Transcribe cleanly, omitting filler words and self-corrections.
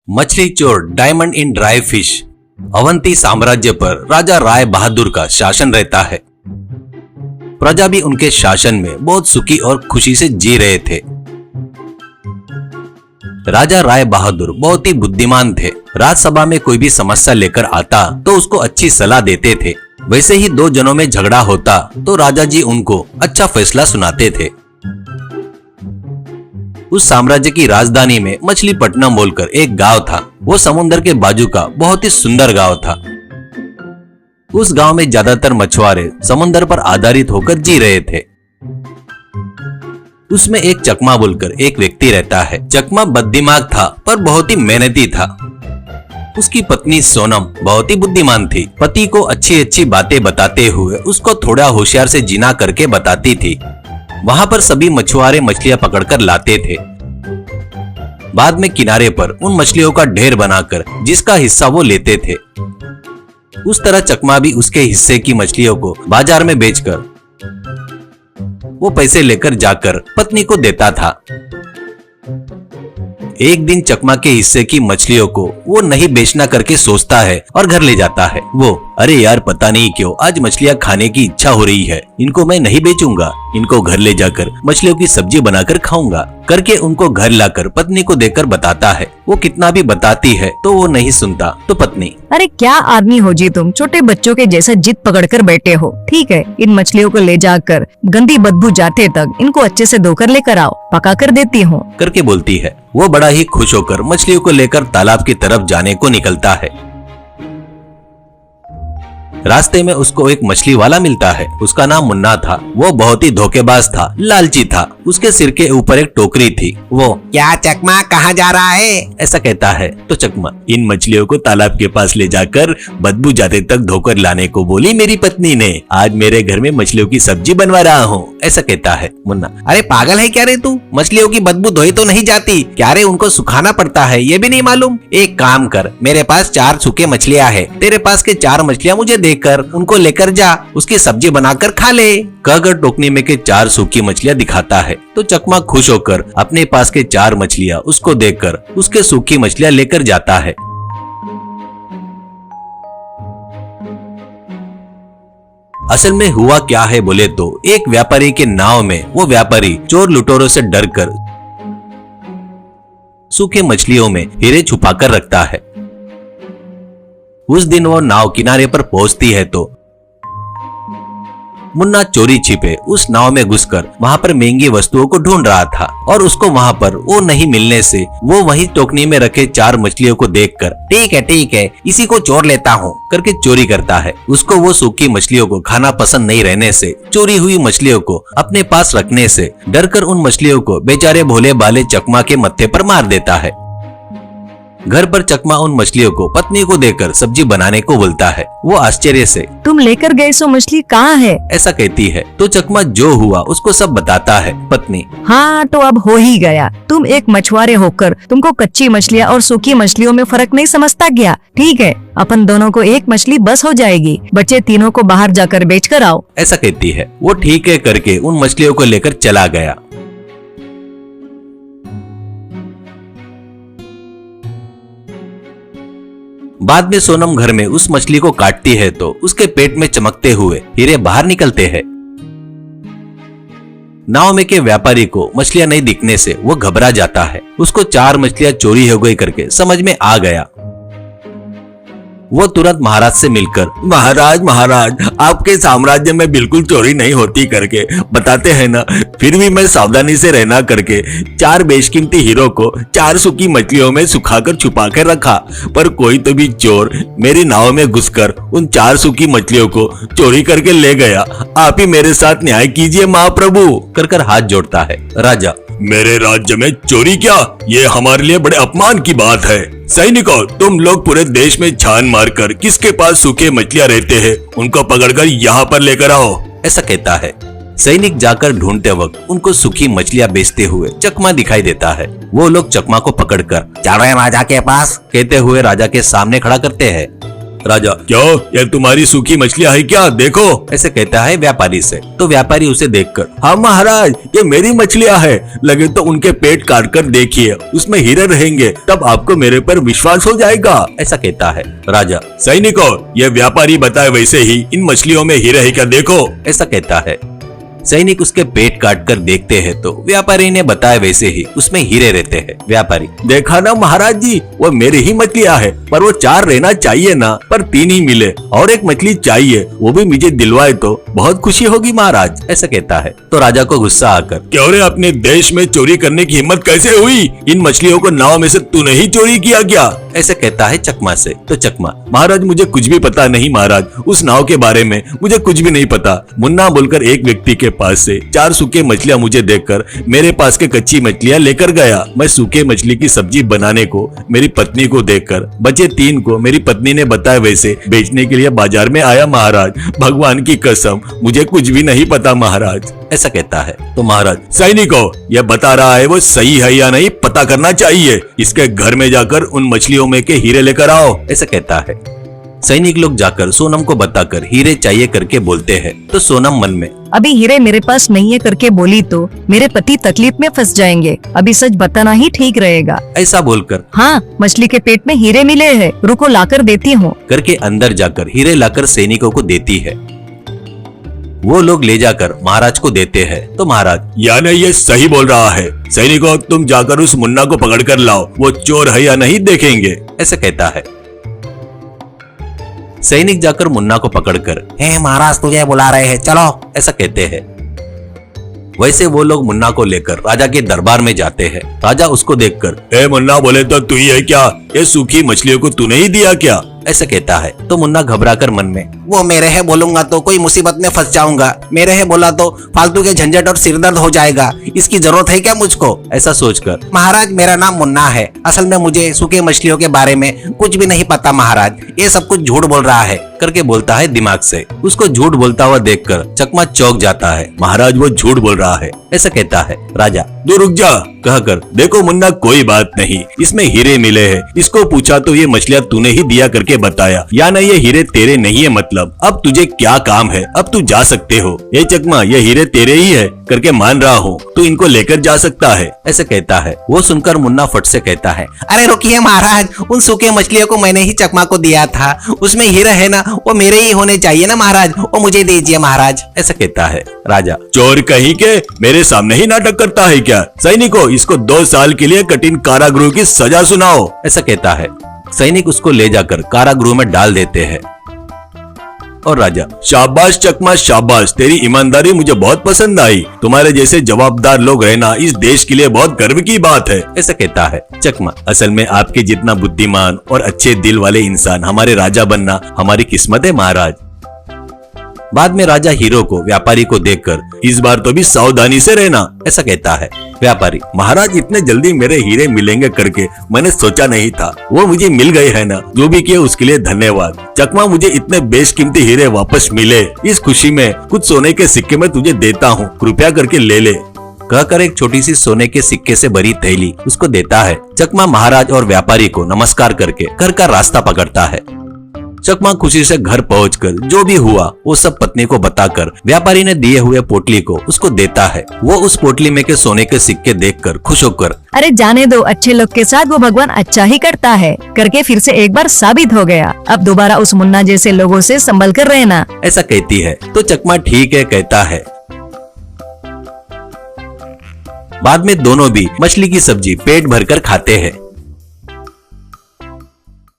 मछली चोर diamond in dry fish. Avanti साम्राज्य पर राजा राय बहादुर का शासन रहता है। प्रजा भी उनके शासन में बहुत सुखी और खुशी से जी रहे थे। राजा राय बहादुर बहुत ही बुद्धिमान थे। राज्यसभा में कोई भी समस्या लेकर आता तो उसको अच्छी सलाह देते थे। वैसे ही दो जनों में झगड़ा होता तो राजा जी उनको अच्छा फैसला सुनाते थे। उस साम्राज्य की राजधानी में मछलीपट्टनम बोलकर एक गांव था। वो समुद्र के बाजू का बहुत ही सुंदर गांव था। उस गांव में ज्यादातर मछुआरे समुद्र पर आधारित होकर जी रहे थे। उसमें एक चकमा बोलकर एक व्यक्ति रहता है। चकमा बददिमाग था पर बहुत ही मेहनती था। उसकी पत्नी सोनम बहुत ही बुद्धिमान थी। पति को अच्छी अच्छी बातें बताते हुए उसको थोड़ा होशियार से जीना करके बताती थी। वहां पर सभी मछुआरे मछलियां पकड़कर लाते थे। बाद में किनारे पर उन मछलियों का ढेर बनाकर जिसका हिस्सा वो लेते थे। उस तरह चकमा भी उसके हिस्से की मछलियों को बाजार में बेचकर वो पैसे लेकर जाकर पत्नी को देता था। एक दिन चकमा के हिस्से की मछलियों को वो नहीं बेचना करके सोचता है और घर ले जाता है। वो अरे यार पता नहीं क्यों आज मछलियां खाने की इच्छा हो रही है, इनको मैं नहीं बेचूंगा, इनको घर ले जाकर मछलियों की सब्जी बनाकर खाऊंगा करके उनको घर लाकर पत्नी को देकर बताता है। वो कितना भी बताती है तो वो नहीं सुनता। तो पत्नी अरे क्या आदमी हो जी तुम, छोटे बच्चों के जैसा जिद पकड़कर बैठे हो। ठीक है, इन मछलियों को ले जाकर गंदी बदबू जाते तक इनको अच्छे से धोकर लेकर आओ, पका कर देती हूँ करके बोलती है। वो बड़ा ही खुश होकर मछलियों को लेकर तालाब की तरफ जाने को निकलता है। रास्ते में उसको एक मछली वाला मिलता है। उसका नाम मुन्ना था। वो बहुत ही धोखेबाज था, लालची था। उसके सिर के ऊपर एक टोकरी थी। वो क्या चकमा कहाँ जा रहा है ऐसा कहता है। तो चकमा इन मछलियों को तालाब के पास ले जाकर बदबू जाते तक धोकर लाने को बोली मेरी पत्नी ने। आज मेरे घर में मछलियों की सब्जी बनवा रहा हूँ ऐसा कहता है। मुन्ना अरे पागल है क्या रे तू, मछलियों की बदबू धोई तो नहीं जाती क्या रे, उनको सुखाना पड़ता है ये भी नहीं मालूम। एक काम कर, मेरे पास 4 सूखे मछलियाँ है, तेरे पास के 4 मछलियाँ मुझे कर उनको लेकर जा, उसकी सब्जी बनाकर खा ले। कहकर टोकनी में के 4 सूखी मछलियां दिखाता है। तो चकमा खुश होकर अपने पास के 4 मछलियां उसको देकर उसके सूखी मछलियां लेकर जाता है। असल में हुआ क्या है बोले तो एक व्यापारी के नाव में वो व्यापारी चोर लुटेरों से डरकर सूखे मछलियों में हीरे छुपाकर रखता है। उस दिन वो नाव किनारे पर पहुंचती है तो मुन्ना चोरी छिपे उस नाव में घुसकर वहां पर महंगी वस्तुओं को ढूंढ रहा था और उसको वहां पर वो नहीं मिलने से वो वही टोकनी में रखे 4 मछलियों को देखकर ठीक है इसी को चोर लेता हूँ करके चोरी करता है। उसको वो सूखी मछलियों को खाना पसंद नहीं रहने से चोरी हुई मछलियों को अपने पास रखने से डरकर उन मछलियों को बेचारे भोले भाले चकमा के मत्थे पर मार देता है। घर पर चकमा उन मछलियों को पत्नी को देकर सब्जी बनाने को बोलता है। वो आश्चर्य से तुम लेकर गए सो मछली कहाँ है ऐसा कहती है। तो चकमा जो हुआ उसको सब बताता है। पत्नी हाँ तो अब हो ही गया, तुम एक मछुआरे होकर तुमको कच्ची मछलियाँ और सूखी मछलियों में फर्क नहीं समझता क्या। ठीक है, अपन दोनों को एक मछली बस हो जाएगी, बच्चे तीनों को बाहर जाकर बेच कर आओ ऐसा कहती है। वो ठीक है करके उन मछलियों को लेकर चला गया। बाद में सोनम घर में उस मछली को काटती है तो उसके पेट में चमकते हुए हीरे बाहर निकलते हैं। नाव में के व्यापारी को मछलियां नहीं दिखने से वो घबरा जाता है। उसको 4 मछलियां चोरी हो गई करके समझ में आ गया। वो तुरंत महाराज से मिलकर महाराज आपके साम्राज्य में बिल्कुल चोरी नहीं होती करके बताते हैं ना, फिर भी मैं सावधानी से रहना करके 4 बेशकीमती हीरो को 4 सूखी मछलियों में सुखाकर छुपा कर रखा, पर कोई तो भी चोर मेरी नाव में घुसकर उन 4 सूखी मछलियों को चोरी करके ले गया। आप ही मेरे साथ न्याय कीजिए महाप्रभु कर हाथ जोड़ता है। राजा मेरे राज्य में चोरी क्या, ये हमारे लिए बड़े अपमान की बात है। सैनिकों, तुम लोग पूरे देश में छान मारकर किसके पास सूखे मछलियां रहते हैं उनको पकड़कर यहाँ पर लेकर आओ ऐसा कहता है। सैनिक जाकर ढूंढते वक्त उनको सूखी मछलियां बेचते हुए चकमा दिखाई देता है। वो लोग चकमा को पकड़कर चल रहे राजा के पास कहते हुए राजा के सामने खड़ा करते हैं। राजा, क्यों, ये तुम्हारी सूखी मछलियाँ है क्या? देखो, ऐसे कहता है व्यापारी से। तो व्यापारी उसे देखकर, हाँ महाराज, ये मेरी मछलियाँ है, लगे तो उनके पेट काट कर देखिए, उसमें हीरे रहेंगे, तब आपको मेरे पर विश्वास हो जाएगा, ऐसा कहता है। राजा, सैनिकों, ये व्यापारी बताए वैसे ही इन मछलियों में हीरे है क्या? देखो, ऐसा कहता है। सैनिक उसके पेट काट कर देखते हैं तो व्यापारी ने बताया वैसे ही उसमें हीरे रहते हैं। व्यापारी, देखा ना महाराज जी, वो मेरी ही मछलियाँ है, पर वो 4 रहना चाहिए ना, पर 3 ही मिले, और एक मछली चाहिए, वो भी मुझे दिलवाए तो बहुत खुशी होगी महाराज, ऐसा कहता है। तो राजा को गुस्सा आकर, क्यों रे, अपने देश में चोरी करने की हिम्मत कैसे हुई? इन मछलियों को नाव में से तूने ही चोरी किया क्या? ऐसे कहता है चकमा से। तो चकमा, महाराज, मुझे कुछ भी पता नहीं महाराज, उस नाव के बारे में मुझे कुछ भी नहीं पता। मुन्ना बोलकर एक व्यक्ति के पास से 4 सूखे मछलियाँ मुझे देकर मेरे पास के कच्ची मछलियाँ लेकर गया। मैं सूखे मछली की सब्जी बनाने को मेरी पत्नी को देकर बचे 3 को मेरी पत्नी ने बताया वैसे बेचने के लिए बाजार में आया महाराज। भगवान की कसम, मुझे कुछ भी नहीं पता महाराज, ऐसा कहता है। तो महाराज, सैनिकों, यह बता रहा है वो सही है या नहीं पता करना चाहिए। इसके घर में जाकर उन मछलियों में के हीरे लेकर आओ, ऐसा कहता है। सैनिक लोग जाकर सोनम को बताकर हीरे चाहिए करके बोलते हैं। तो सोनम मन में, अभी हीरे मेरे पास नहीं है करके बोली तो मेरे पति तकलीफ में फंस जाएंगे, अभी सच बताना ही ठीक रहेगा। ऐसा बोलकर, हाँ, मछली के पेट में हीरे मिले हैं, रुको लाकर देती हूँ, करके अंदर जाकर हीरे लाकर सैनिकों को देती है। वो लोग ले जाकर महाराज को देते हैं। तो महाराज, यानी ये सही बोल रहा है। सैनिकों, तुम जाकर उस मुन्ना को पकड़ कर लाओ, वो चोर है या नहीं देखेंगे, ऐसा कहता है। सैनिक जाकर मुन्ना को पकड़कर, हे महाराज तुझे बुला रहे हैं, चलो, ऐसा कहते हैं। वैसे वो लोग मुन्ना को लेकर राजा के दरबार में जाते हैं। राजा उसको देखकर, ए मुन्ना, बोले तो तू ही है क्या? ये सूखी मछलियों को तूने ही दिया क्या? ऐसा कहता है। तो मुन्ना घबराकर मन में, वो मेरे है बोलूंगा तो कोई मुसीबत में फंस जाऊंगा, मेरे है बोला तो फालतू के झंझट और सिरदर्द हो जाएगा, इसकी जरूरत है क्या मुझको, ऐसा सोचकर, महाराज मेरा नाम मुन्ना है, असल में मुझे सूखे मछलियों के बारे में कुछ भी नहीं पता महाराज, ये सब कुछ झूठ बोल रहा है, करके बोलता है दिमाग से। उसको झूठ बोलता हुआ देखकर चकमा चौंक जाता है। महाराज, वो झूठ बोल रहा है, ऐसा कहता है। राजा, तू रुक जा, कहकर, देखो मुन्ना, कोई बात नहीं, इसमें हीरे मिले हैं, इसको पूछा तो ये मछलियाँ तूने ही दिया करके बताया, या ना ये हीरे तेरे नहीं है, मतलब अब तुझे क्या काम है, अब तू जा सकते हो। ये चकमा, ये हीरे तेरे ही है करके मान रहा हूँ, तू इनको लेकर जा सकता है, ऐसे कहता है। वो सुनकर मुन्ना फट से कहता है, अरे रुकिए महाराज, उन सूखे मछलियों को मैंने ही चकमा को दिया था, उसमें हीरा है ना, वो मेरे ही होने चाहिए ना महाराज, वो मुझे दीजिए महाराज, ऐसा कहता है। राजा, चोर कहीं के, मेरे सामने ही नाटक करता है क्या? सैनिकों, इसको 2 साल के लिए कठिन कारागृह की सजा सुनाओ, ऐसा कहता है। सैनिक उसको ले जाकर कारागृह में डाल देते हैं। और राजा, शाबाश चकमा, शाबाश, तेरी ईमानदारी मुझे बहुत पसंद आई, तुम्हारे जैसे जवाबदार लोग रहना इस देश के लिए बहुत गर्व की बात है, ऐसा कहता है। चकमा, असल में आपके जितना बुद्धिमान और अच्छे दिल वाले इंसान हमारे राजा बनना हमारी किस्मत है महाराज। बाद में राजा हीरो को व्यापारी को देखकर, इस बार तो भी सावधानी से रहना, ऐसा कहता है। व्यापारी, महाराज, इतने जल्दी मेरे हीरे मिलेंगे करके मैंने सोचा नहीं था, वो मुझे मिल गए है ना, जो भी किए उसके लिए धन्यवाद। चकमा, मुझे इतने बेशकीमती हीरे वापस मिले, इस खुशी में कुछ सोने के सिक्के में तुझे देता हूँ, कृपया करके ले ले, कहकर एक छोटी सी सोने के सिक्के से भरी थैली उसको देता है। चकमा महाराज और व्यापारी को नमस्कार करके घर का रास्ता पकड़ता है। चकमा खुशी से घर पहुंचकर जो भी हुआ वो सब पत्नी को बताकर व्यापारी ने दिए हुए पोटली को उसको देता है। वो उस पोटली में के सोने के सिक्के देखकर खुश होकर, अरे जाने दो, अच्छे लोग के साथ वो भगवान अच्छा ही करता है करके फिर से एक बार साबित हो गया, अब दोबारा उस मुन्ना जैसे लोगों से संभल कर रहना, ऐसा कहती है। तो चकमा ठीक है कहता है। बाद में दोनों भी मछली की सब्जी पेट भरकर खाते हैं।